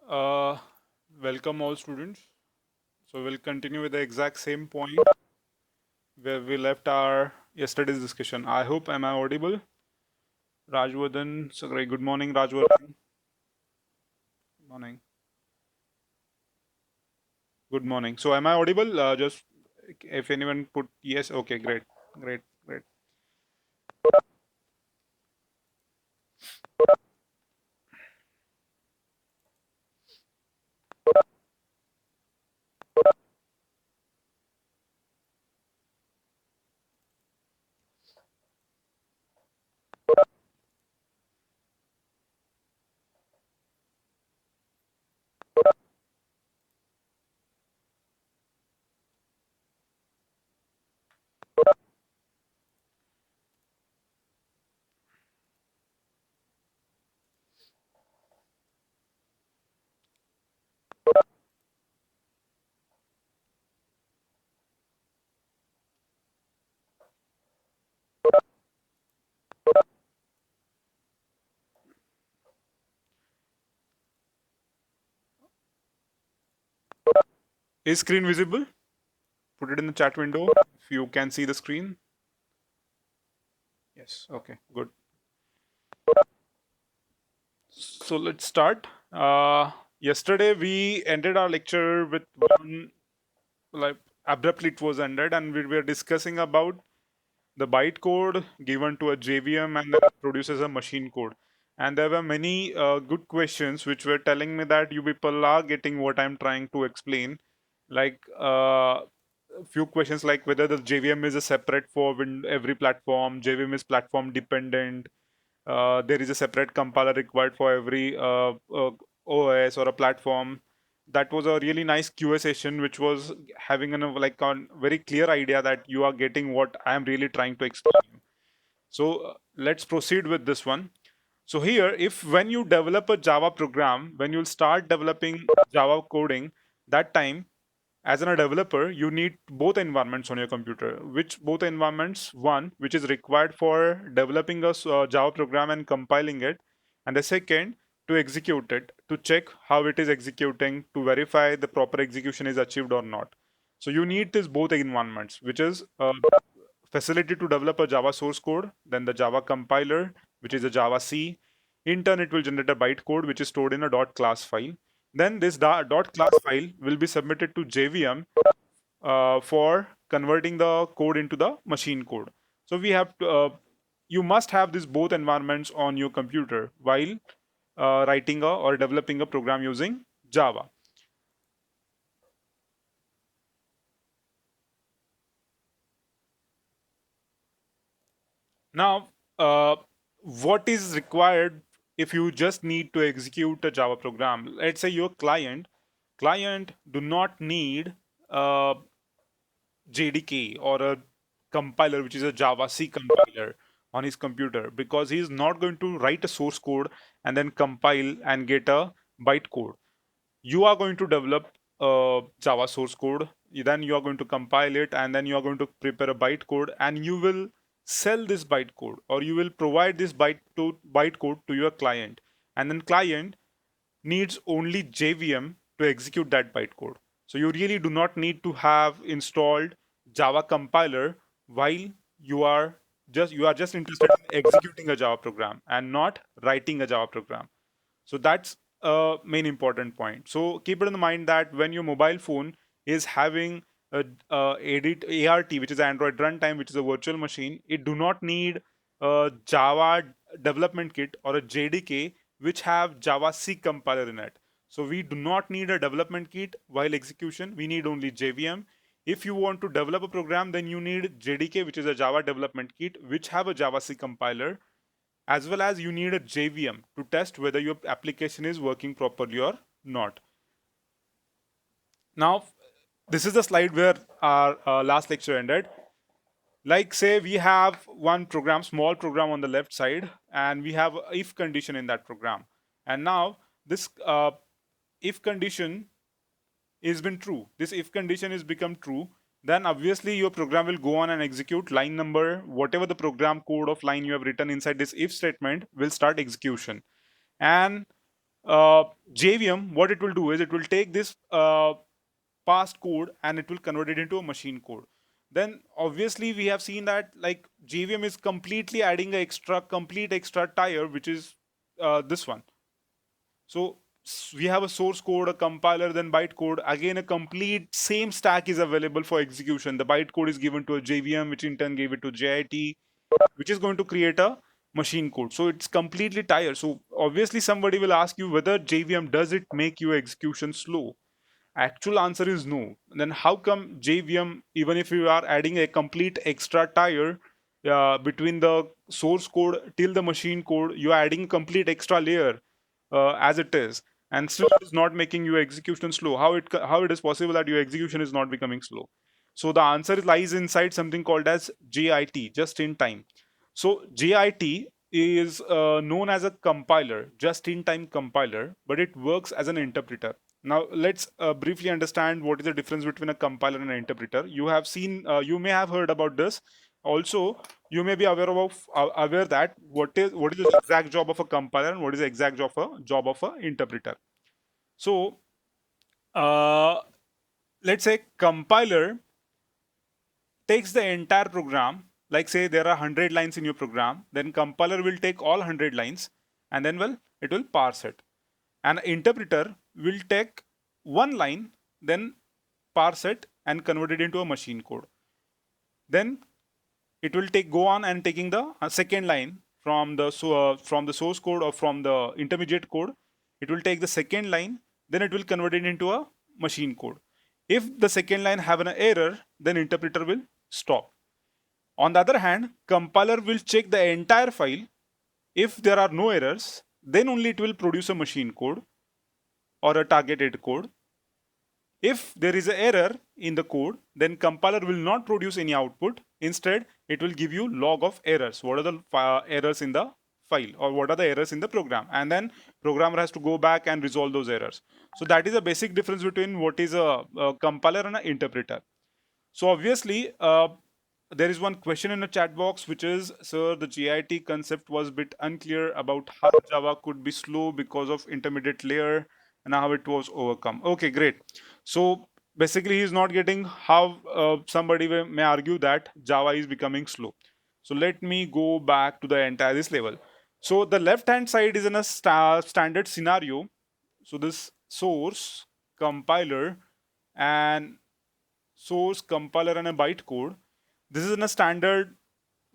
Uh, Welcome all students. So we'll continue with the exact same point where we left our yesterday's discussion. I hope am I audible? Rajwardhan, sorry, good morning, Rajwardhan. Good morning. Good morning. So am I audible? Just if anyone put yes, okay, great, great, great. Is screen visible? Put it in the chat window if you can see the screen. Yes. Okay. Good. So let's start. Yesterday we ended our lecture with one like abruptly it was ended and we were discussing about the bytecode given to a JVM and then it produces a machine code. And there were many good questions which were telling me that you people are getting what I'm trying to explain. Like a few questions like whether the JVM is a separate for every platform, JVM is platform dependent, there is a separate compiler required for every OS or a platform. That was a really nice QA session, which was having like a very clear idea that you are getting what I am really trying to explain. So let's proceed with this one. So here, if when you develop a Java program, when you'll start developing Java coding, that time as a developer you need both environments on your computer, which both environments, one which is required for developing a Java program and compiling it, and the second to execute it, to check how it is executing, to verify the proper execution is achieved or not. So you need this both environments, which is facility to develop a Java source code, then the Java compiler, which is a Java C. In turn, it will generate a bytecode which is stored in a .class file. Then this .class file will be submitted to JVM for converting the code into the machine code. So we have to, you must have these both environments on your computer while writing or developing a program using Java. Now, what is required if you just need to execute a Java program? Let's say your client do not need a JDK or a compiler, which is a Java C compiler on his computer, because he is not going to write a source code and then compile and get a bytecode. You are going to develop a Java source code, then you are going to compile it, and then you are going to prepare a bytecode, and you will sell this bytecode or you will provide this bytecode to your client, and then client needs only JVM to execute that bytecode. So you really do not need to have installed Java compiler while you are just interested in executing a Java program and not writing a Java program. So that's a main important point. So keep it in mind that when your mobile phone is having a edit ART, which is Android runtime, which is a virtual machine, it do not need a Java development kit or a JDK which have Java C compiler in it. So we do not need a development kit while execution. We need only JVM. If you want to develop a program, then you need JDK, which is a Java development kit, which have a Java C compiler, as well as you need a JVM to test whether your application is working properly or not. Now, this is the slide where our last lecture ended. Like say we have one program, small program on the left side, and we have a if condition in that program. And now this if condition is been true. This if condition is become true, then obviously your program will go on and execute line number, whatever the program code of line you have written inside this if statement will start execution. And JVM, what it will do is it will take this past code and it will convert it into a machine code. Then obviously we have seen that like JVM is completely adding a complete extra tire, which is this one. So we have a source code, a compiler, then bytecode. Again, a complete same stack is available for execution. The bytecode is given to a JVM, which in turn gave it to JIT, which is going to create a machine code. So it's completely tired. So obviously somebody will ask you whether JVM does it make your execution slow? Actual answer is no. Then how come JVM, even if you are adding a complete extra tire between the source code till the machine code, you are adding complete extra layer as it is, and still it is not making your execution slow? How it is possible that your execution is not becoming slow? So the answer lies inside something called as JIT, just in time. So JIT is known as a compiler, just in time compiler, but it works as an interpreter. Now let's briefly understand what is the difference between a compiler and an interpreter. You have seen, you may have heard about this. Also, you may be aware that what is the exact job of a compiler and what is the exact job of a interpreter. So let's say compiler takes the entire program. Like say there are 100 lines in your program, then compiler will take all 100 lines and then it will parse it. An interpreter will take one line, then parse it and convert it into a machine code. Then it will go on and taking the second line from the source code or from the intermediate code. It will take the second line, then it will convert it into a machine code. If the second line have an error, then interpreter will stop. On the other hand, compiler will check the entire file. If there are no errors, then only it will produce a machine code or a targeted code. If there is an error in the code, then compiler will not produce any output. Instead, it will give you log of errors. What are the errors in the file, or what are the errors in the program? And then programmer has to go back and resolve those errors. So that is a basic difference between what is a compiler and an interpreter. So obviously, there is one question in the chat box, which is, sir, the JIT concept was a bit unclear about how Java could be slow because of intermediate layer and how it was overcome. Okay, great. So basically, he's not getting how somebody may argue that Java is becoming slow. So let me go back to the entire this level. So the left hand side is in a standard scenario. So this source, compiler, and source, compiler, and a bytecode. This is in a standard,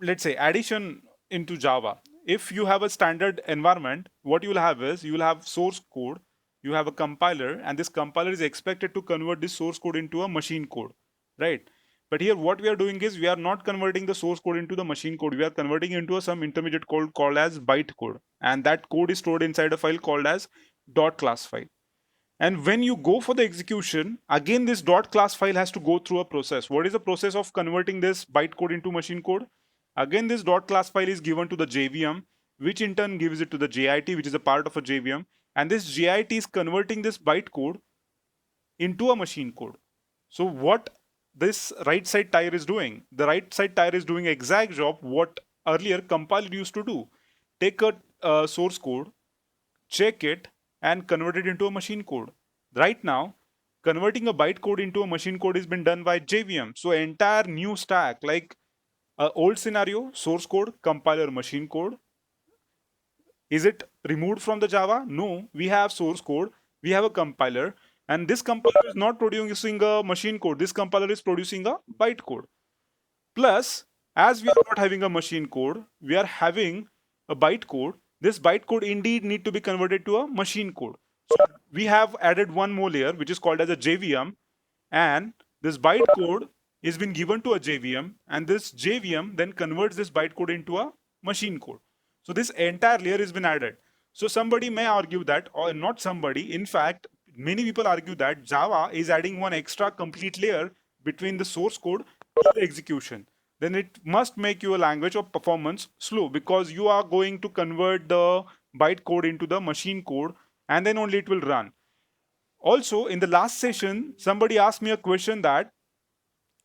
let's say, addition into Java. If you have a standard environment, what you will have is you will have source code, you have a compiler, and this compiler is expected to convert this source code into a machine code, right? But here what we are doing is we are not converting the source code into the machine code. We are converting into some intermediate code called as bytecode, and that code is stored inside a file called as .class file. And when you go for the execution, again, this .class file has to go through a process. What is the process of converting this bytecode into machine code? Again, this .class file is given to the JVM, which in turn gives it to the JIT, which is a part of a JVM. And this JIT is converting this bytecode into a machine code. So what this right side tire is doing, the right side tire is doing exact job what earlier compiler used to do. Take a source code, check it, and convert it into a machine code. Right now, converting a bytecode into a machine code has been done by JVM. So entire new stack, like old scenario, source code, compiler, machine code. Is it removed from the Java? No, we have source code, we have a compiler, and this compiler is not producing a machine code. This compiler is producing a bytecode. Plus, as we are not having a machine code, we are having a bytecode. This bytecode indeed need to be converted to a machine code. So we have added one more layer, which is called as a JVM, and this bytecode is been given to a JVM, and this JVM then converts this bytecode into a machine code. So this entire layer has been added. So somebody may argue that, or not somebody, in fact, many people argue that Java is adding one extra complete layer between the source code and the execution. Then it must make your language or performance slow, because you are going to convert the bytecode into the machine code and then only it will run. Also, in the last session, somebody asked me a question that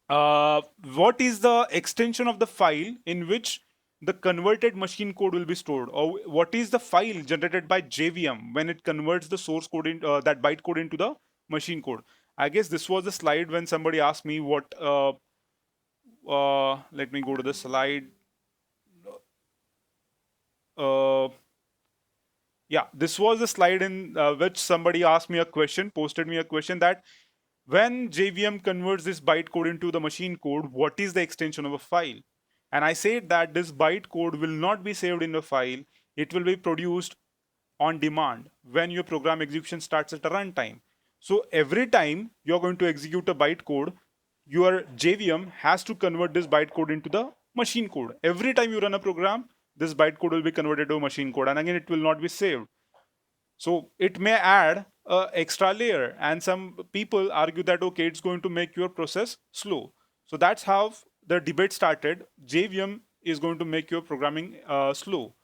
what is the extension of the file in which the converted machine code will be stored, or what is the file generated by JVM when it converts the source code in that bytecode into the machine code. I guess this was the slide when somebody asked me what. Let me go to the slide. Uh, yeah, this was the slide in which somebody asked me a question, posted me a question that when JVM converts this bytecode into the machine code, what is the extension of a file? And I said that this bytecode will not be saved in the file. It will be produced on demand when your program execution starts at a runtime. So every time you're going to execute a bytecode, your JVM has to convert this bytecode into the machine code. Every time you run a program, this bytecode will be converted to a machine code, and again, it will not be saved. So it may add a extra layer, and some people argue that okay, it's going to make your process slow. So that's how the debate started. JVM is going to make your programming slow.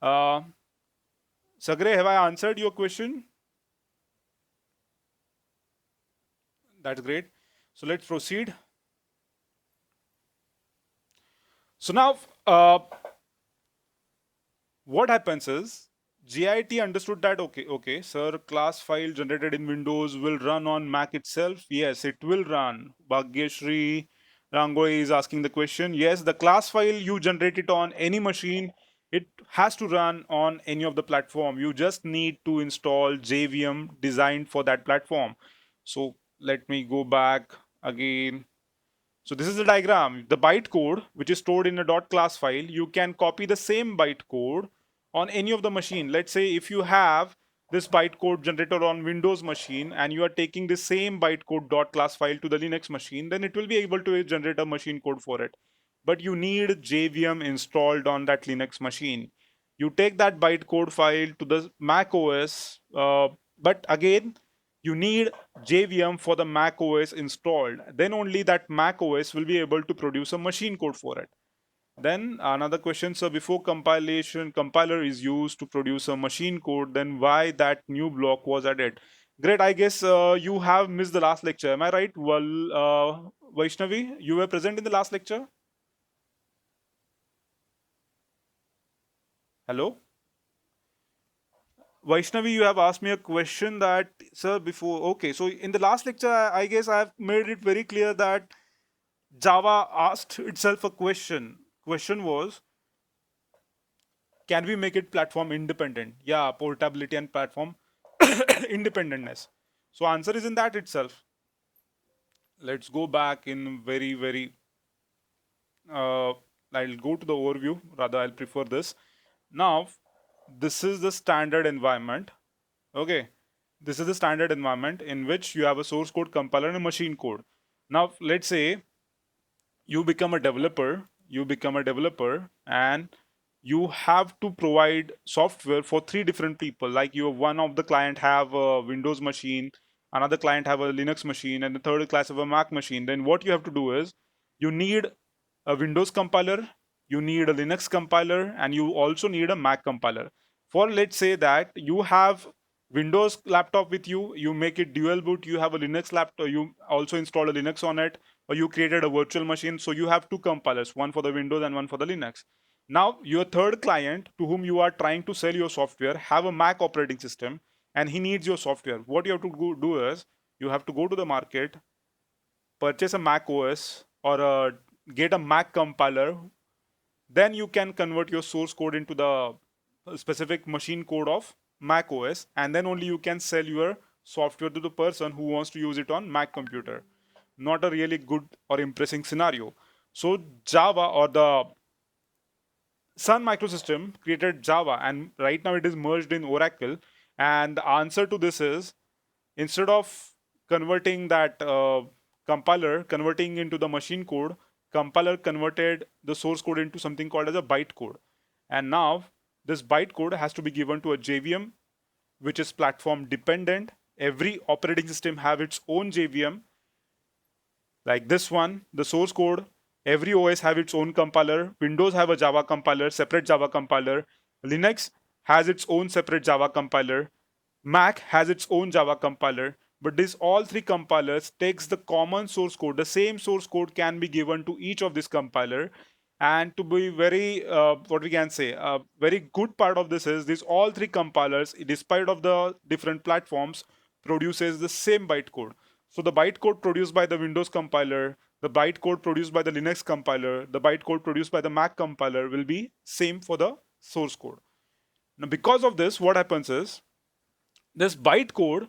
Sagre, have I answered your question? That's great. So let's proceed. So now, what happens is JIT understood that okay, sir, class file generated in Windows will run on Mac itself. Yes, it will run. Bhagyashri Rangoi is asking the question. Yes, the class file you generate it on any machine, it has to run on any of the platform. You just need to install JVM designed for that platform. So let me go back again. So this is the diagram. The bytecode, which is stored in a .class file, you can copy the same bytecode on any of the machine. Let's say if you have this bytecode generator on Windows machine and you are taking the same bytecode .class file to the Linux machine, then it will be able to generate a machine code for it. But you need JVM installed on that Linux machine. You take that bytecode file to the Mac OS, but again, you need JVM for the Mac OS installed. Then only that Mac OS will be able to produce a machine code for it. Then another question, so before compilation, compiler is used to produce a machine code, then why that new block was added? Great, I guess you have missed the last lecture. Am I right? Well, Vaishnavi, you were present in the last lecture? Hello? Vaishnavi, you have asked me a question that, sir, before. Okay, so in the last lecture, I guess I have made it very clear that Java asked itself a question. Question was, can we make it platform independent? Yeah, portability and platform independentness. So answer is in that itself. Let's go back in very. Uh, I'll go to the overview. Rather, I'll prefer this. Now, this is the standard environment. Okay, this is the standard environment in which you have a source code compiler and a machine code. Now, let's say you become a developer. You become a developer, and you have to provide software for three different people. Like you, one of the client have a Windows machine, another client have a Linux machine, and the third class have a Mac machine. Then what you have to do is you need a Windows compiler, you need a Linux compiler, and you also need a Mac compiler. For let's say that you have Windows laptop with you, you make it dual boot, you have a Linux laptop, you also install a Linux on it, or you created a virtual machine. So you have two compilers, one for the Windows and one for the Linux. Now your third client to whom you are trying to sell your software have a Mac operating system and he needs your software. What you have to do is you have to go to the market, purchase a Mac OS or get a Mac compiler. Then you can convert your source code into the specific machine code of Mac OS, and then only you can sell your software to the person who wants to use it on Mac computer. Not a really good or impressive scenario. So Java or the Sun Microsystem created Java, and right now it is merged in Oracle. And the answer to this is, instead of converting that compiler, converting into the machine code, compiler converted the source code into something called as a bytecode. And now this bytecode has to be given to a JVM, which is platform dependent. Every operating system have its own JVM. Like this one, the source code, every OS have its own compiler. Windows have a Java compiler, separate Java compiler. Linux has its own separate Java compiler. Mac has its own Java compiler. But this all three compilers takes the common source code. The same source code can be given to each of this compiler. And to be very, what we can say, a very good part of this is these all three compilers, despite of the different platforms, produces the same bytecode. So the bytecode produced by the Windows compiler, the bytecode produced by the Linux compiler, the bytecode produced by the Mac compiler will be same for the source code. Now, because of this, what happens is this bytecode,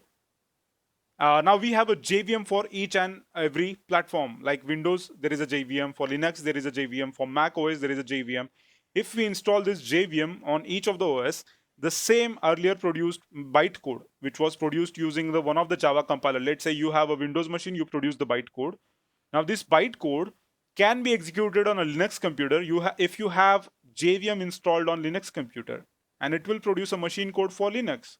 now we have a JVM for each and every platform. Like Windows, there is a JVM. For Linux, there is a JVM. For Mac OS, there is a JVM. If we install this JVM on each of the OS, the same earlier produced bytecode, which was produced using the one of the Java compiler. Let's say you have a Windows machine, you produce the bytecode. Now this bytecode can be executed on a Linux computer. If you have JVM installed on Linux computer, and it will produce a machine code for Linux.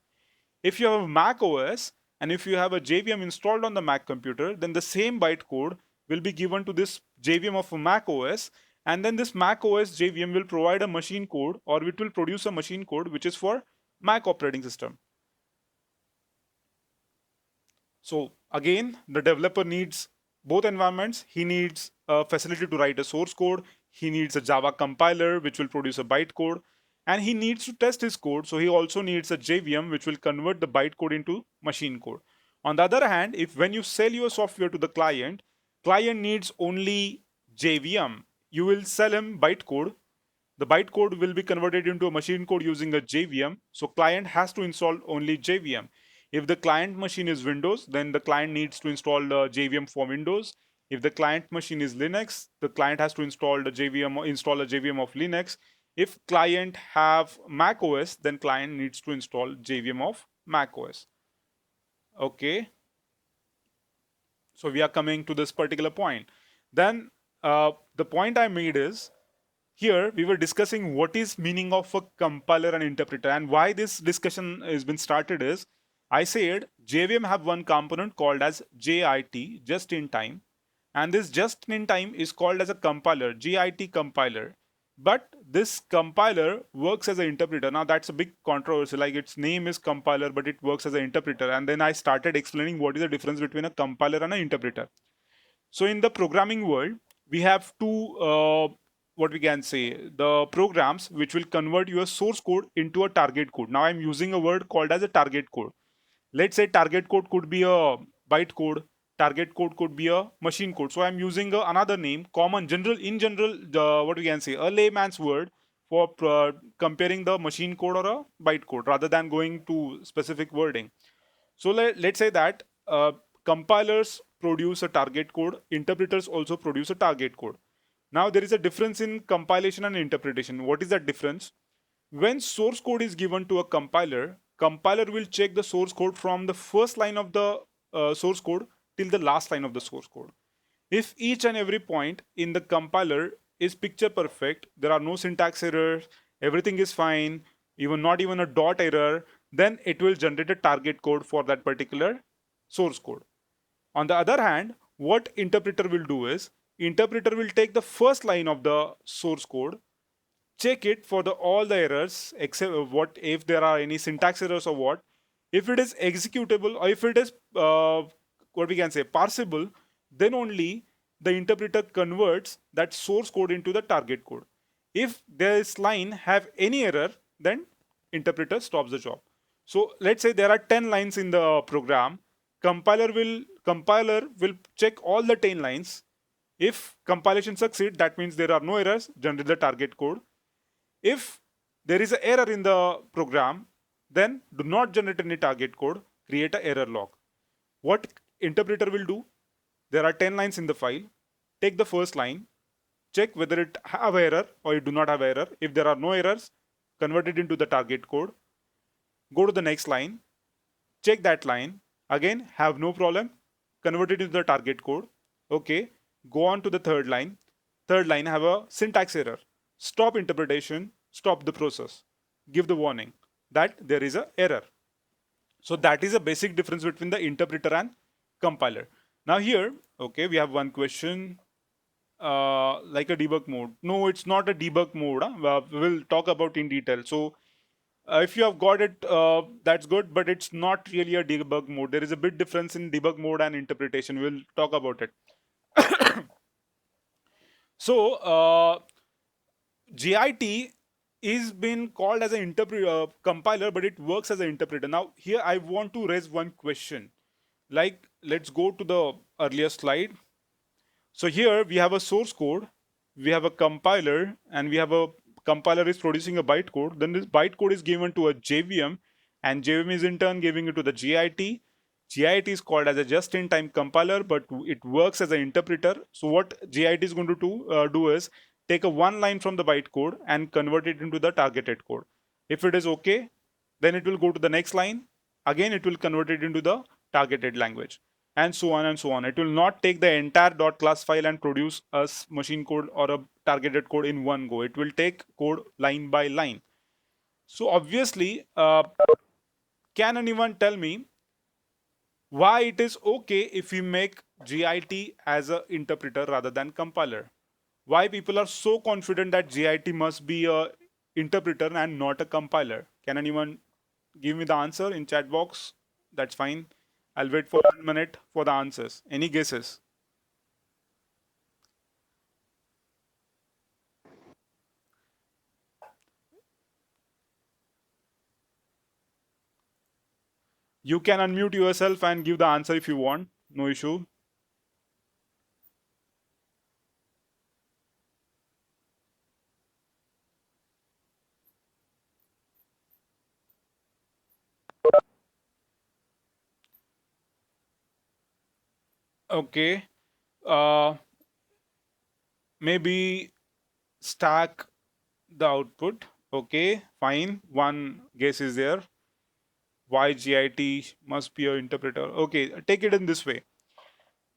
If you have a Mac OS and if you have a JVM installed on the Mac computer, then the same bytecode will be given to this JVM of a Mac OS, and then this Mac OS JVM will provide a machine code, or it will produce a machine code which is for Mac operating system. So again, the developer needs both environments. He needs a facility to write a source code. He needs a Java compiler which will produce a bytecode, and he needs to test his code. So he also needs a JVM which will convert the bytecode into machine code. On the other hand, if when you sell your software to the client needs only JVM. You will sell him bytecode. The bytecode will be converted into a machine code using a JVM. So client has to install only JVM. If the client machine is Windows, then the client needs to install the JVM for Windows. If the client machine is Linux, the client has to install a JVM of Linux. If client have Mac OS, then client needs to install JVM of Mac OS. Okay. So we are coming to this particular point. Then the point I made is here we were discussing what is meaning of a compiler and interpreter, and why this discussion has been started is I said JVM have one component called as JIT, just in time, and this just in time is called as a compiler, JIT compiler. But this compiler works as an interpreter. Now that's a big controversy, like its name is compiler but it works as an interpreter, and then I started explaining what is the difference between a compiler and an interpreter. So in the programming world, we have two, what we can say, the programs which will convert your source code into a target code. Now I'm using a word called as a target code. Let's say target code could be a byte code, target code could be a machine code. So I'm using another name, common, general, in general, what we can say, a layman's word for comparing the machine code or a byte code rather than going to specific wording. So let's say that compilers produce a target code, interpreters also produce a target code. Now there is a difference in compilation and interpretation. What is that difference? When source code is given to a compiler, compiler will check the source code from the first line of the source code till the last line of the source code. If each and every point in the compiler is picture perfect, there are no syntax errors, everything is fine, even not even a dot error, then it will generate a target code for that particular source code. On the other hand, what interpreter will do is interpreter will take the first line of the source code, check it for all the errors except what if there are any syntax errors or what. If it is executable or if it is what we can say parsable, then only the interpreter converts that source code into the target code. If this line have any error, then interpreter stops the job. So let's say there are 10 lines in the program. Compiler will check all the 10 lines. If compilation succeed, that means there are no errors, generate the target code. If there is an error in the program, then do not generate any target code, create an error log. What interpreter will do? There are 10 lines in the file. Take the first line, check whether it have error or it do not have error. If there are no errors, convert it into the target code. Go to the next line, check that line. Again, have no problem, convert it into the target code. Okay, go on to the third line. Third line have a syntax error. Stop interpretation, stop the process. Give the warning that there is an error. So that is a basic difference between the interpreter and compiler. Now here, okay, we have one question. Like a debug mode. No, it's not a debug mode. We'll talk about in detail. So if you have got it, that's good, but it's not really a debug mode. There is a bit difference in debug mode and interpretation. We'll talk about it. So GIT is been called as an compiler, but it works as an interpreter. Now here I want to raise one question. Like, let's go to the earlier slide. So here we have a source code, we have a compiler, and we have a compiler is producing a bytecode. Then this bytecode is given to a JVM, and JVM is in turn giving it to the GIT. GIT is called as a just-in-time compiler, but it works as an interpreter. So what GIT is going to do is take a one line from the bytecode and convert it into the targeted code. If it is okay, then it will go to the next line. Again, it will convert it into the targeted language, and so on and so on. It will not take the entire .class file and produce a machine code or a targeted code in one go. It will take code line by line. So obviously, can anyone tell me why it is okay if we make GIT as an interpreter rather than compiler? Why people are so confident that GIT must be a interpreter and not a compiler? Can anyone give me the answer in chat box? That's fine. I'll wait for 1 minute for the answers. Any guesses? You can unmute yourself and give the answer if you want. No issue. Okay. Uh, Maybe stack the output. Okay, fine. One guess is there. Why GIT must be an interpreter? Okay, take it in this way.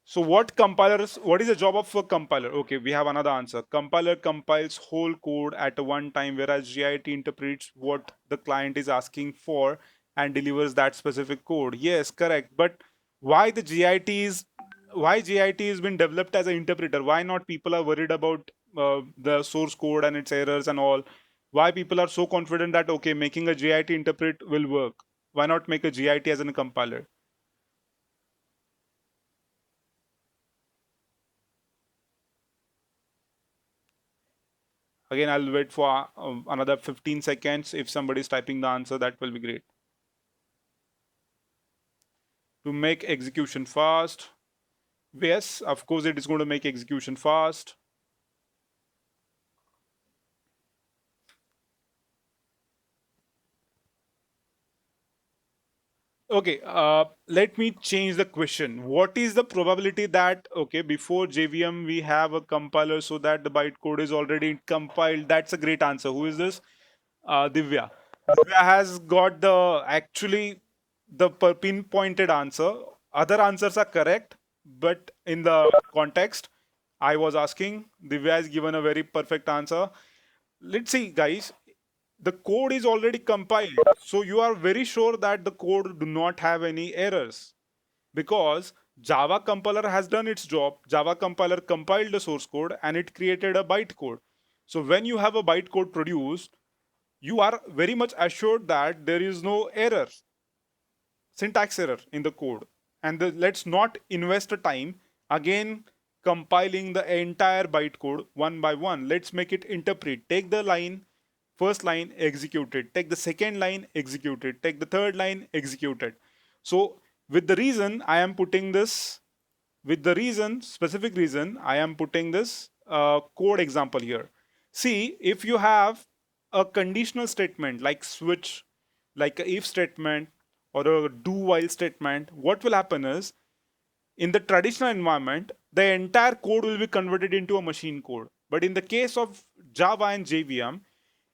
So what is the job of a compiler? Okay, we have another answer. Compiler compiles whole code at a one time, whereas GIT interprets what the client is asking for and delivers that specific code. Yes, correct. But why the GIT is why GIT has been developed as an interpreter? Why not people are worried about the source code and its errors and all? Why people are so confident that okay, making a GIT interpret will work? Why not make a GIT as a compiler? Again, I'll wait for another 15 seconds. If somebody is typing the answer, that will be great. To make execution fast. Yes, of course, it is going to make execution fast. Okay, let me change the question. What is the probability that, okay, before JVM we have a compiler so that the bytecode is already compiled? That's a great answer. Who is this? Divya. Divya has got the actually the pinpointed answer. Other answers are correct, but in the context I was asking, Divya has given a very perfect answer. Let's see, guys. The code is already compiled, so you are very sure that the code do not have any errors because Java compiler has done its job. Java compiler compiled the source code and it created a bytecode. So when you have a bytecode produced, you are very much assured that there is no error, syntax error in the code. And let's not invest the time again compiling the entire bytecode one by one. Let's make it interpret. Take the line, first line, execute it. Take the second line, execute it. Take the third line, execute it. So with the reason I am putting this, with the reason, specific reason, I am putting this code example here. See, if you have a conditional statement like switch, like a if statement or a do while statement, what will happen is in the traditional environment, the entire code will be converted into a machine code. But in the case of Java and JVM,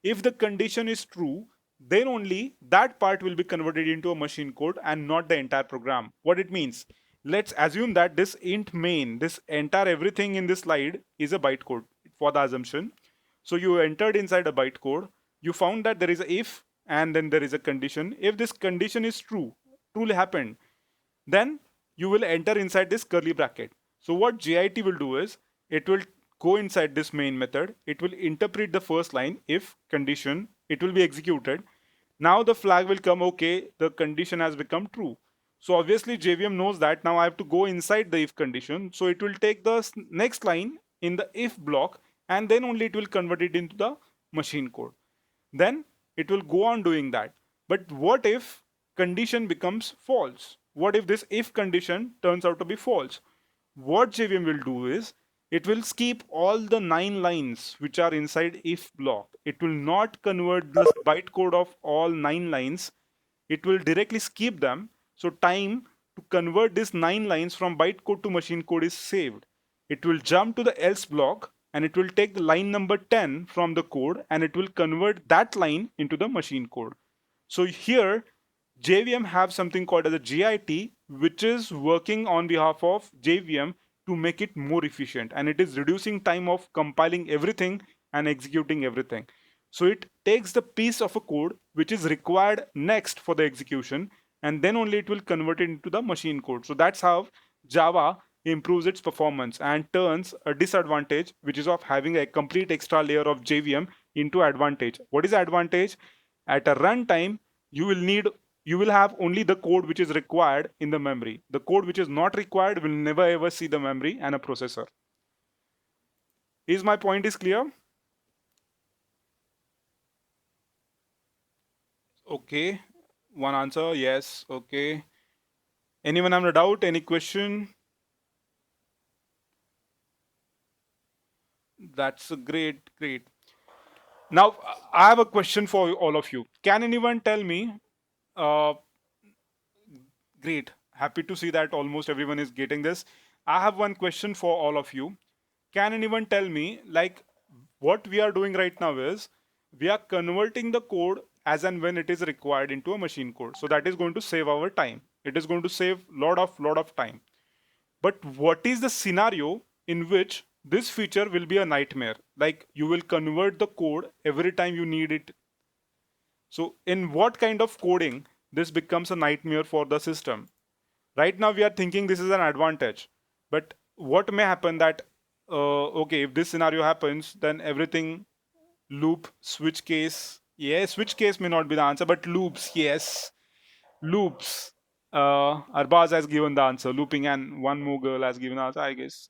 if the condition is true, then only that part will be converted into a machine code and not the entire program. What it means? Let's assume that this int main, this entire everything in this slide is a bytecode for the assumption. So you entered inside a bytecode, you found that there is a if and then there is a condition. If this condition is true, truly happened, then you will enter inside this curly bracket. So what GIT will do is it will go inside this main method. It will interpret the first line if condition. It will be executed. Now the flag will come, okay, the condition has become true. So obviously JVM knows that now I have to go inside the if condition. So it will take the next line in the if block and then only it will convert it into the machine code. Then it will go on doing that. But what if condition becomes false? What if this if condition turns out to be false? What JVM will do is it will skip all the 9 lines which are inside if block. It will not convert this bytecode of all 9 lines. It will directly skip them. So time to convert these 9 lines from bytecode to machine code is saved. It will jump to the else block and it will take the line number 10 from the code and it will convert that line into the machine code. So here JVM have something called as a GIT, which is working on behalf of JVM to make it more efficient, and it is reducing time of compiling everything and executing everything. So it takes the piece of a code which is required next for the execution, and then only it will convert it into the machine code. So that's how Java improves its performance and turns a disadvantage, which is of having a complete extra layer of JVM, into advantage. What is advantage? At a runtime, you will need you will have only the code which is required in the memory. The code which is not required will never ever see the memory and a processor. Is my point is clear? Okay. One answer, yes. Okay. Anyone have a doubt? Any question? That's a great. Now, I have a question for all of you. Can anyone tell me? Uh, Great. Happy to see that almost everyone is getting this. I have one question for all of you. Can anyone tell me, like, what we are doing right now is we are converting the code as and when it is required into a machine code. So that is going to save our time. It is going to save lot of time. But what is the scenario in which this feature will be a nightmare? Like you will convert the code every time you need it. So in what kind of coding this becomes a nightmare for the system? Right now we are thinking this is an advantage, but what may happen that okay, if this scenario happens, then everything loop switch case, yes, switch case may not be the answer, but loops, yes, loops. Arbaz has given the answer, looping, and one more girl has given the answer, I guess.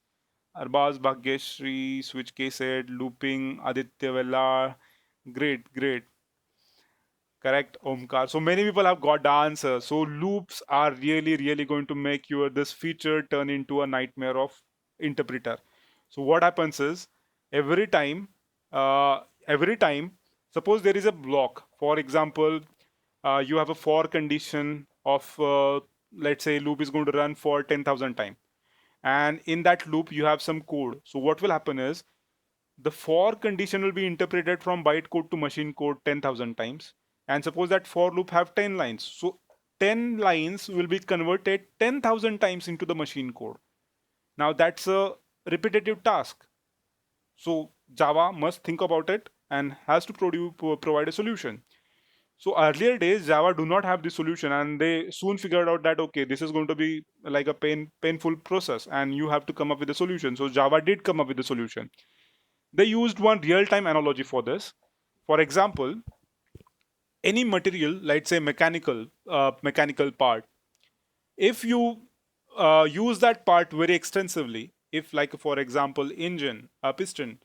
Arbaz, Bhagyashri, switch case said, looping, Aditya Vella. Great. Correct, Omkar. So many people have got the answer. So loops are really going to make your this feature turn into a nightmare of interpreter. So what happens is every time, suppose there is a block. For example, you have a for condition of let's say loop is going to run for 10,000 times, and in that loop you have some code. So what will happen is the for condition will be interpreted from bytecode to machine code 10,000 times, and suppose that for loop have 10 lines, so 10 lines will be converted 10,000 times into the machine code. Now that's a repetitive task, so Java must think about it and has to provide a solution. So earlier days Java do not have the solution, and they soon figured out that okay, this is going to be like a painful process and you have to come up with a solution. So Java did come up with a solution. They used one real-time analogy for this. For example, any material, let's say mechanical part, if you use that part very extensively, if like for example engine, a piston,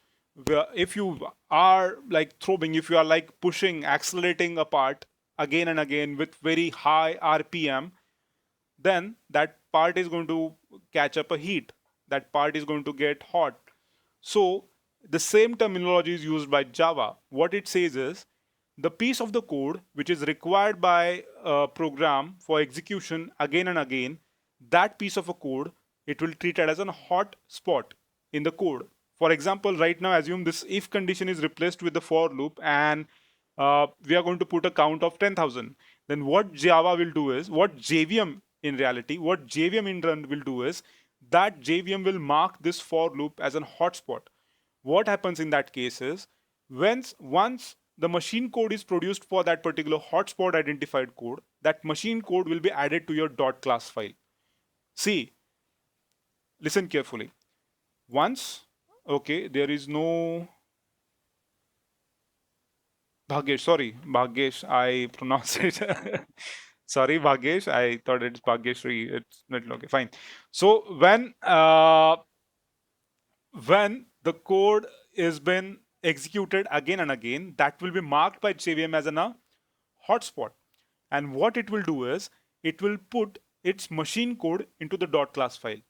if you are like throwing, if you are like pushing, accelerating a part again and again with very high RPM, then that part is going to catch up a heat. That part is going to get hot. So the same terminology is used by Java. What it says is the piece of the code which is required by a program for execution again and again, that piece of a code, it will treat it as a hot spot in the code. For example, right now assume this if condition is replaced with the for loop, and we are going to put a count of 10,000. Then what Java will do is, what JVM in reality, what JVM in run will do is that JVM will mark this for loop as a hotspot. What happens in that case is once the machine code is produced for that particular hotspot identified code, that machine code will be added to your .class file. See, listen carefully. Once, okay, there is no Bhagesh, sorry, Bhagesh, I pronounced it. Sorry, Bhagesh, I thought it's Bhageshri. It's not okay, fine. So when the code is been executed again and again, that will be marked by JVM as a hotspot. And what it will do is it will put its machine code into the dot class file.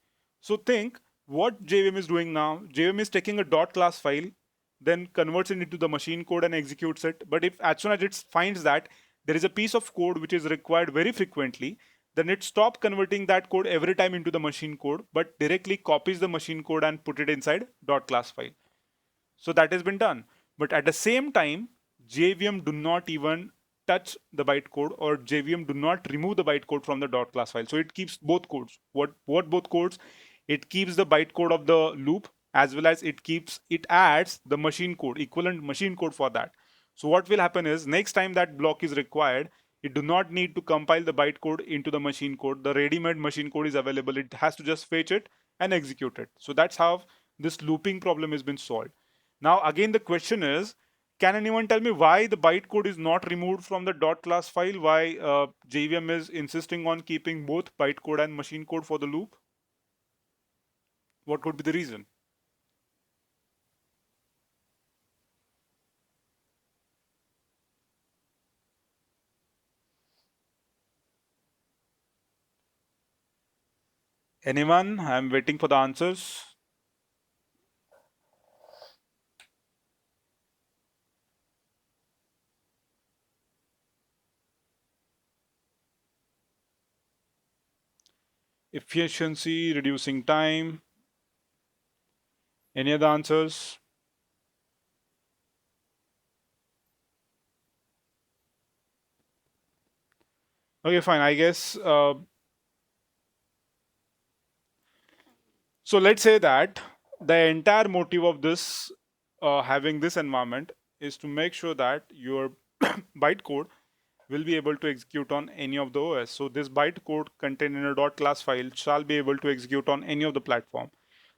So think what JVM is doing now. JVM is taking a dot class file, then converts it into the machine code and executes it. But if as soon as it finds that there is a piece of code which is required very frequently, then it stops converting that code every time into the machine code, but directly copies the machine code and put it inside dot class file. So that has been done. But at the same time, JVM do not even touch the bytecode, or JVM do not remove the bytecode from the dot class file. So it keeps both codes. What both codes? It keeps the bytecode of the loop, as well as it adds the machine code, equivalent machine code for that. So what will happen is next time that block is required, it do not need to compile the bytecode into the machine code. The ready-made machine code is available. It has to just fetch it and execute it. So that's how this looping problem has been solved. Now, again, the question is, can anyone tell me why the bytecode is not removed from the dot class file? Why JVM is insisting on keeping both bytecode and machine code for the loop? What could be the reason? Anyone? I'm waiting for the answers. Efficiency, reducing time. Any other answers? Okay, fine. I guess. So let's say that the entire motive of this having this environment is to make sure that your bytecode will be able to execute on any of the OS. So this bytecode contained in a dot class file shall be able to execute on any of the platform.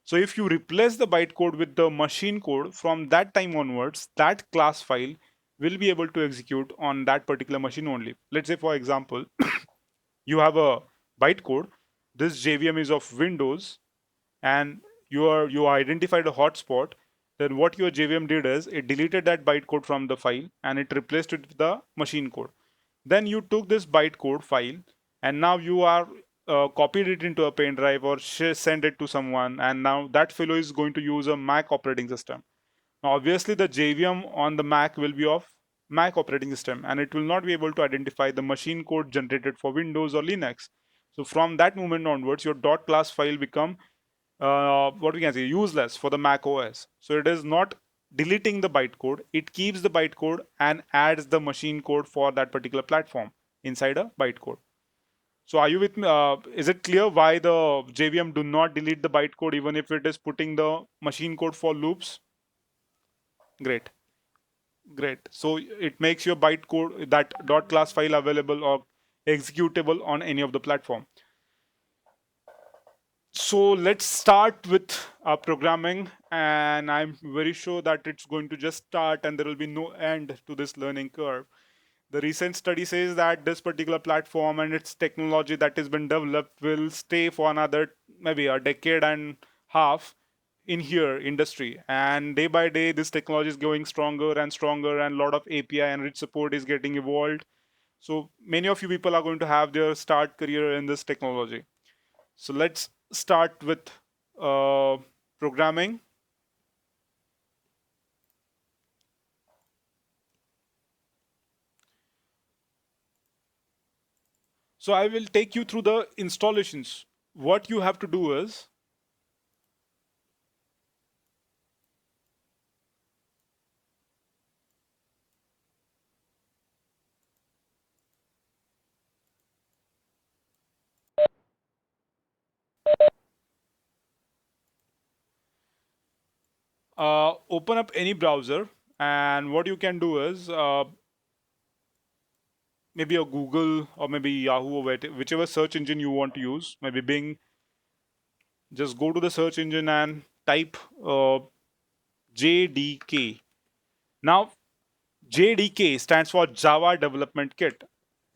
So if you replace the bytecode with the machine code, from that time onwards, that class file will be able to execute on that particular machine only. Let's say, for example, you have a bytecode. This JVM is of Windows, and you identified a hotspot. Then what your JVM did is it deleted that bytecode from the file and it replaced it with the machine code. Then you took this bytecode file and now you are copied it into a pen drive or send it to someone, and now that fellow is going to use a Mac operating system. Now obviously the JVM on the Mac will be of Mac operating system, and it will not be able to identify the machine code generated for Windows or Linux. So from that moment onwards, your dot class file become what we can say useless for the Mac OS. So it is not deleting the bytecode, it keeps the bytecode and adds the machine code for that particular platform inside a bytecode. So are you with me? Is it clear why the JVM do not delete the bytecode even if it is putting the machine code for loops? Great. Great. So it makes your bytecode, that dot class file, available or executable on any of the platform. So let's start with programming, and I'm very sure that it's going to just start and there will be no end to this learning curve. The recent study says that this particular platform and its technology that has been developed will stay for another maybe a decade and half in here industry, and day by day this technology is going stronger and stronger, and a lot of API and rich support is getting evolved. So many of you people are going to have their start career in this technology. So let's start with uh, programming. So I will take you through the installations. What you have to do is open up any browser, and what you can do is maybe a Google or maybe Yahoo or whichever search engine you want to use, maybe Bing. Just go to the search engine and type JDK. Now, JDK stands for Java Development Kit.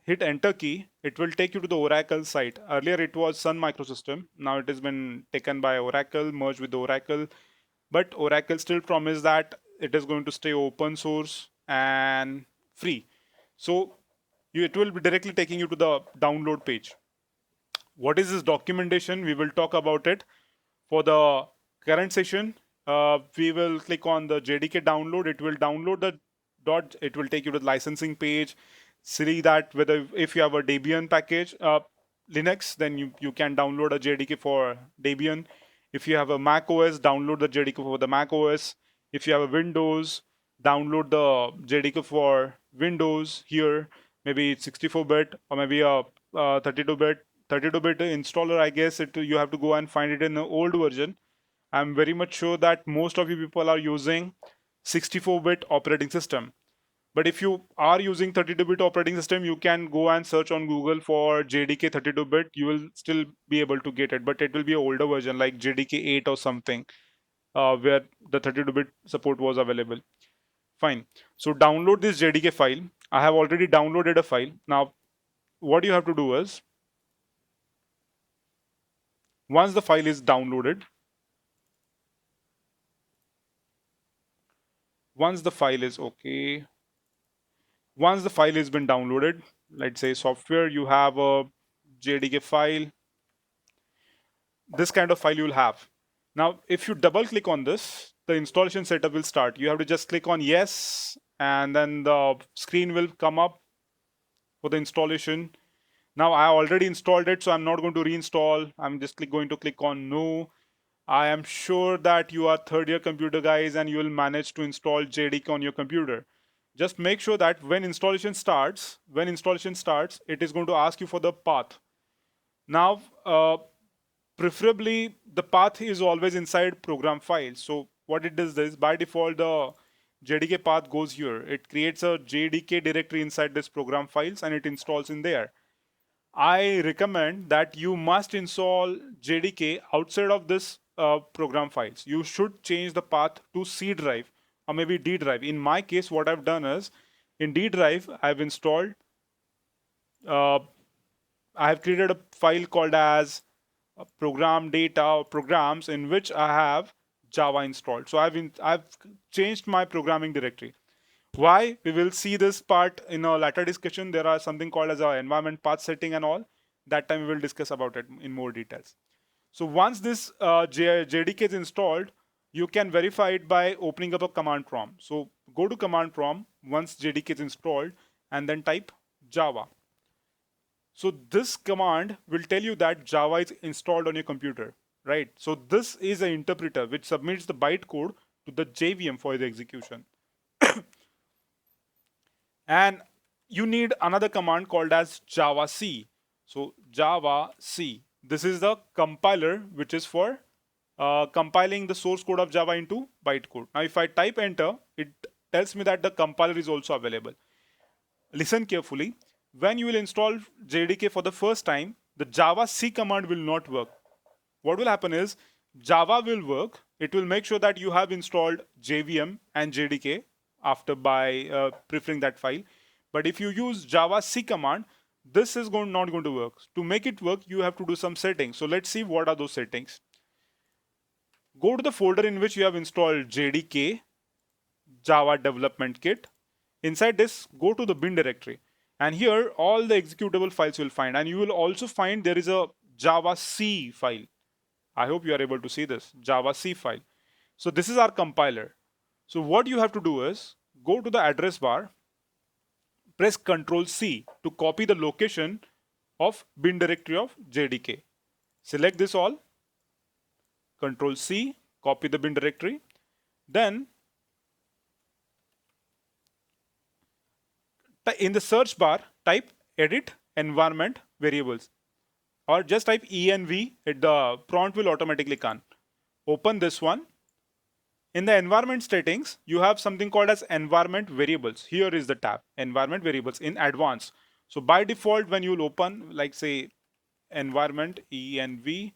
Hit enter key. It will take you to the Oracle site. Earlier it was Sun Microsystem. Now it has been taken by Oracle, merged with Oracle. but Oracle still promised that it is going to stay open source and free. So it will be directly taking you to the download page. What is this documentation? We will talk about it. For the current session, we will click on the JDK download. It will download the dot. It will take you to the licensing page. See that whether if you have a Debian package, Linux, then you can download a JDK for Debian. If you have a Mac OS, download the JDK for the Mac OS. If you have a Windows, download the JDK for Windows here. Maybe it's 64-bit or maybe a 32-bit. 32-bit installer, I guess you have to go and find it in the old version. I'm very much sure that most of you people are using 64-bit operating system. But if you are using 32-bit operating system, you can go and search on Google for JDK 32-bit. You will still be able to get it, but it will be an older version like JDK 8 or something, where the 32-bit support was available. Fine. So download this JDK file. I have already downloaded a file. Now, what you have to do is, once the file is downloaded, once the file is okay, once the file has been downloaded, let's say software, you have a JDK file, this kind of file you'll have. Now, if you double click on this, the installation setup will start. You have to just click on yes, and then the screen will come up for the installation. Now, I already installed it, so I'm not going to reinstall. I'm just going to click on no. I am sure that you are third year computer guys and you will manage to install JDK on your computer. Just make sure that when installation starts, it is going to ask you for the path. Now, preferably the path is always inside program files. So what it does is by default the JDK path goes here. It creates a JDK directory inside this program files and it installs in there. I recommend that you must install JDK outside of this program files. You should change the path to C drive or maybe D drive. In my case, what I've done is in D drive, I've installed, I have created a file called as program data or programs in which I have Java installed. So I've changed my programming directory. Why? We will see this part in a later discussion. There are something called as our environment path setting and all. That time we will discuss about it in more details. So once this JDK is installed, you can verify it by opening up a command prompt. So go to command prompt once JDK is installed and then type Java. So this command will tell you that Java is installed on your computer, right? So this is an interpreter which submits the bytecode to the JVM for the execution. And you need another command called as javac. So javac, this is the compiler which is for compiling the source code of Java into bytecode. Now if I type enter, it tells me that the compiler is also available. Listen carefully. When you will install JDK for the first time, the javac command will not work. What will happen is Java will work. It will make sure that you have installed JVM and JDK after by preferring that file. But if you use javac command, this is not going to work. To make it work, you have to do some settings. So let's see what are those settings. Go to the folder in which you have installed JDK, Java Development Kit. Inside this, go to the bin directory. And here, all the executable files you will find. And you will also find there is a javac file. I hope you are able to see this, javac file. So this is our compiler. So what you have to do is, go to the address bar, press Ctrl C to copy the location of bin directory of JDK. Select this all, Ctrl C, copy the bin directory. Then in the search bar, type edit environment variables or just type env. The prompt will automatically come. Open this one. In the environment settings, you have something called as environment variables. Here is the tab, environment variables in advanced. So by default, when you'll open, like say environment env,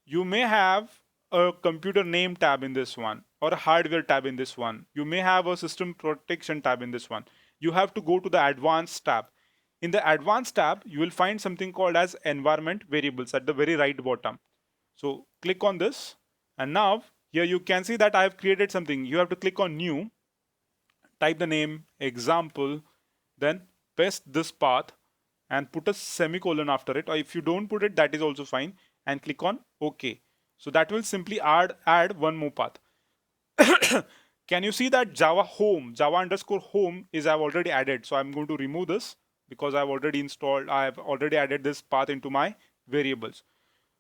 you may have a computer name tab in this one or a hardware tab in this one. You may have a system protection tab in this one. You have to go to the advanced tab. In the advanced tab, you will find something called as environment variables at the very right bottom. So click on this and now Here you can see that I have created something. You have to click on new, type the name, example, then paste this path and put a semicolon after it, or if you don't put it, that is also fine, and click on OK. So that will simply add one more path. Can you see that Java underscore home is I've already added. So I'm going to remove this because I've already added this path into my variables.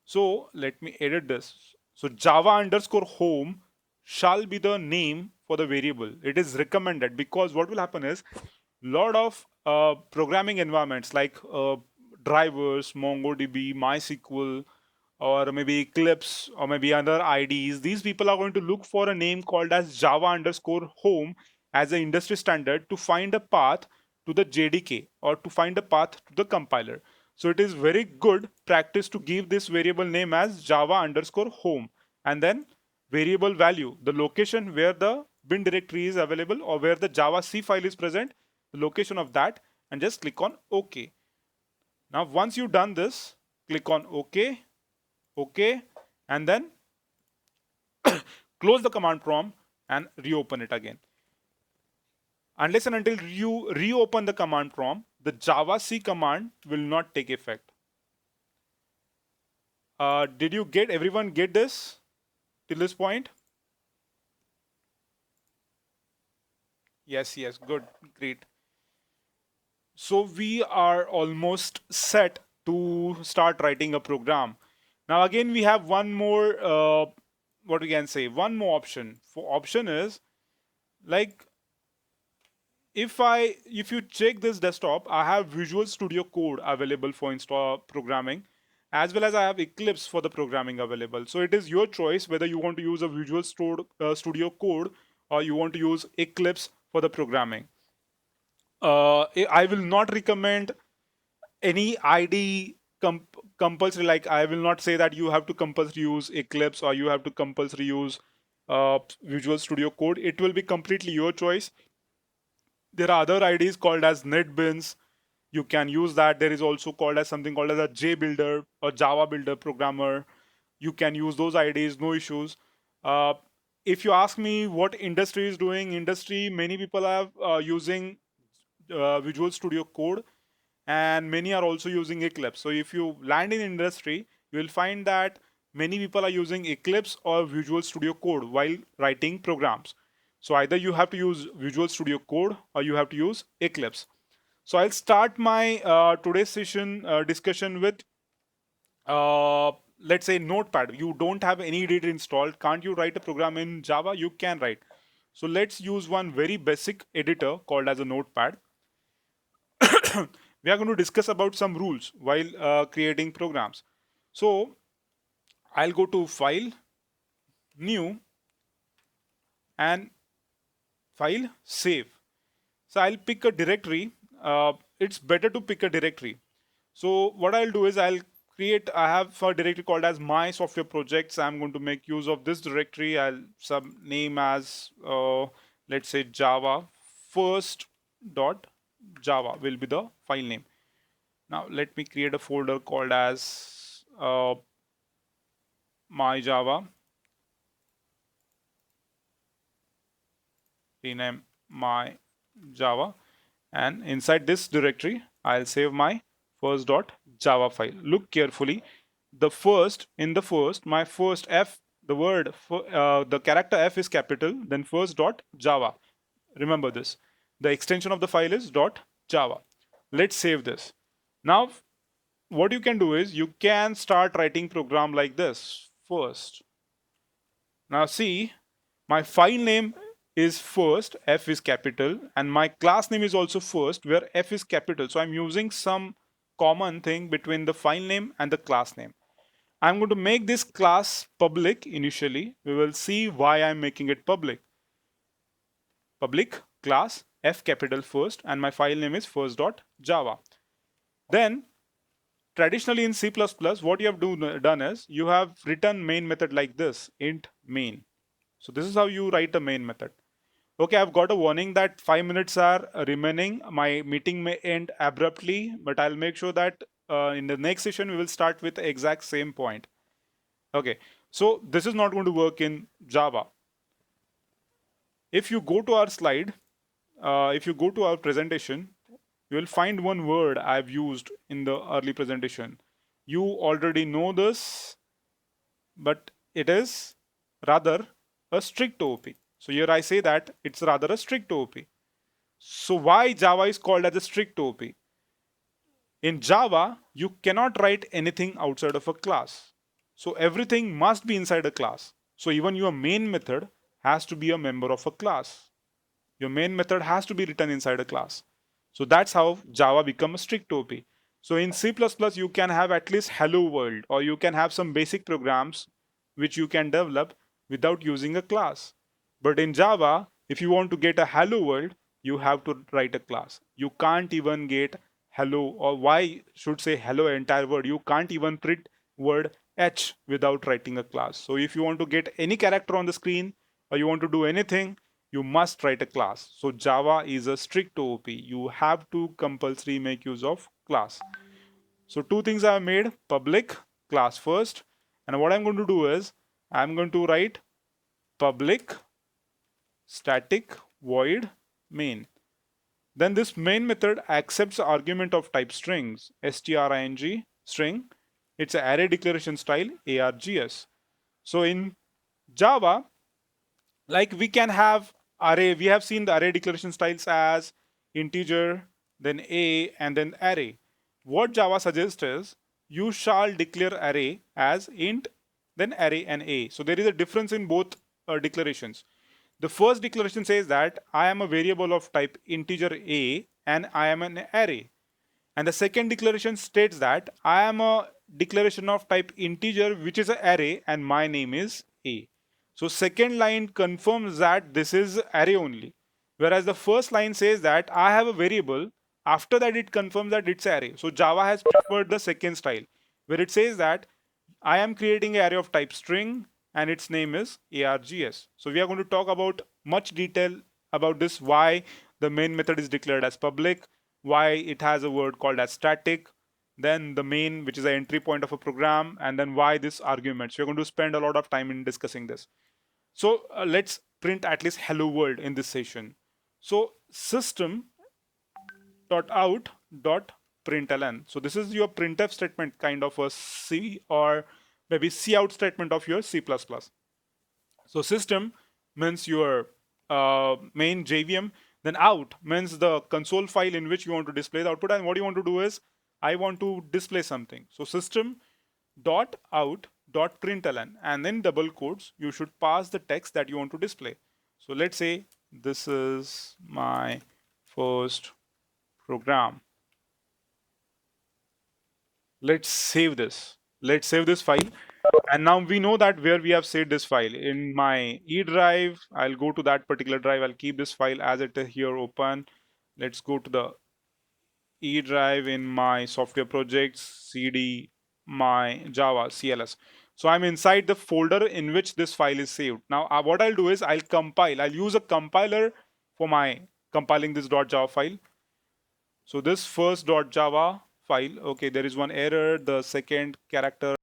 So let me edit this. So Java underscore home shall be the name for the variable. It is recommended because what will happen is lot of programming environments like drivers, MongoDB, MySQL, or maybe Eclipse, or maybe other IDs. These people are going to look for a name called as Java underscore home as an industry standard to find a path to the JDK or to find a path to the compiler. So it is very good practice to give this variable name as Java underscore home, and then variable value, the location where the bin directory is available or where the Java C file is present, the location of that, and just click on OK. Now, once you've done this, click on OK, OK, and then close the command prompt and reopen it again. Unless and until you reopen the command prompt, the Java C command will not take effect. Did everyone get this till this point? Yes, good, great. So we are almost set to start writing a program. Now again, we have one more, what we can say, one more option. For option is like, if you check this desktop, I have Visual Studio Code available for install programming, as well as I have Eclipse for the programming available. So it is your choice whether you want to use a Studio Code or you want to use Eclipse for the programming. I will not recommend any ID compulsory. Like I will not say that you have to compulsory use Eclipse or you have to compulsory use Visual Studio Code. It will be completely your choice. There are other IDs called as NetBeans. You can use that. There is also called as something called as a JBuilder or Java Builder Programmer. You can use those IDs, no issues. Uh, if you ask me what industry is doing, many people are using Visual Studio Code, and many are also using Eclipse. So if you land in industry, you will find that many people are using Eclipse or Visual Studio Code while writing programs. So either you have to use Visual Studio Code or you have to use Eclipse. So I'll start my today's session discussion with let's say Notepad. You don't have any editor installed. Can't you write a program in Java? You can write. So let's use one very basic editor called as a Notepad. We are going to discuss about some rules while creating programs. So I'll go to File, New, and File, Save. So I'll pick a directory. It's better to pick a directory. So what I'll do is I have a directory called as My Software Projects. I'm going to make use of this directory. I'll some name as let's say Java first dot Java will be the file name. Now let me create a folder called as my Java. Rename my Java, and inside this directory I'll save my first.java file. Look carefully. My first F, the character F is capital, then first.java. Remember this. The extension of the file is .java. Let's save this. Now, what you can do is you can start writing program like this first. Now see, my file name is first, F is capital, and my class name is also first, where F is capital. So I'm using some common thing between the file name and the class name. I'm going to make this class public initially. We will see why I'm making it public. Public class F capital first, and my file name is first.java. Then traditionally in C++, what you have done is you have written main method like this, int main. So this is how you write a main method. Okay, I've got a warning that 5 minutes are remaining. My meeting may end abruptly, but I'll make sure that in the next session we will start with the exact same point. Okay, So this is not going to work in Java. If you go to our slide, if you go to our presentation, you will find one word I've used in the early presentation. You already know this, but it is rather a strict OOP. So here I say that it's rather a strict OOP. So why Java is called as a strict OOP? In Java, you cannot write anything outside of a class. So everything must be inside a class. So even your main method has to be a member of a class. Your main method has to be written inside a class. So that's how Java becomes a strict OP. So in C++, you can have at least hello world, or you can have some basic programs which you can develop without using a class. But in Java, if you want to get a hello world, you have to write a class. You can't even get hello, or why should say hello entire word. You can't even print word H without writing a class. So if you want to get any character on the screen, or you want to do anything, you must write a class. So Java is a strict OOP. You have to compulsory make use of class. So two things I have made: public class first, and what I'm going to do is I'm going to write public static void main. Then this main method accepts argument of type strings, string string. It's an array declaration style, args. So in Java, like we can have array, we have seen the array declaration styles as integer, then a, and then array. What Java suggests is you shall declare array as int, then array and a. So there is a difference in both declarations. The first declaration says that I am a variable of type integer a and I am an array. And the second declaration states that I am a declaration of type integer which is an array and my name is a. So second line confirms that this is array only. Whereas the first line says that I have a variable. After that it confirms that it's array. So Java has preferred the second style where it says that I am creating an array of type string and its name is args. So we are going to talk about much detail about this, why the main method is declared as public, why it has a word called as static, then the main, which is the entry point of a program, and then why this argument. So we're going to spend a lot of time in discussing this. So let's print at least hello world in this session. So system dot out dot println. So this is your printf statement, kind of a C or maybe C out statement of your C++. So system means your main JVM, then out means the console file in which you want to display the output, and what you want to do is I want to display something. So system dot out dot println, and then double quotes you should pass the text that you want to display. So let's say this is my first program. Let's save this. Let's save this file. And now we know that where we have saved this file. In my E drive, I'll go to that particular drive. I'll keep this file as it is here open. Let's go to the E drive in my software projects, CD, my Java, CLS. So I'm inside the folder in which this file is saved. Now what I'll do is I'll compile. I'll use a compiler for my compiling this .java file. So this first .java file, okay, there is one error. The second character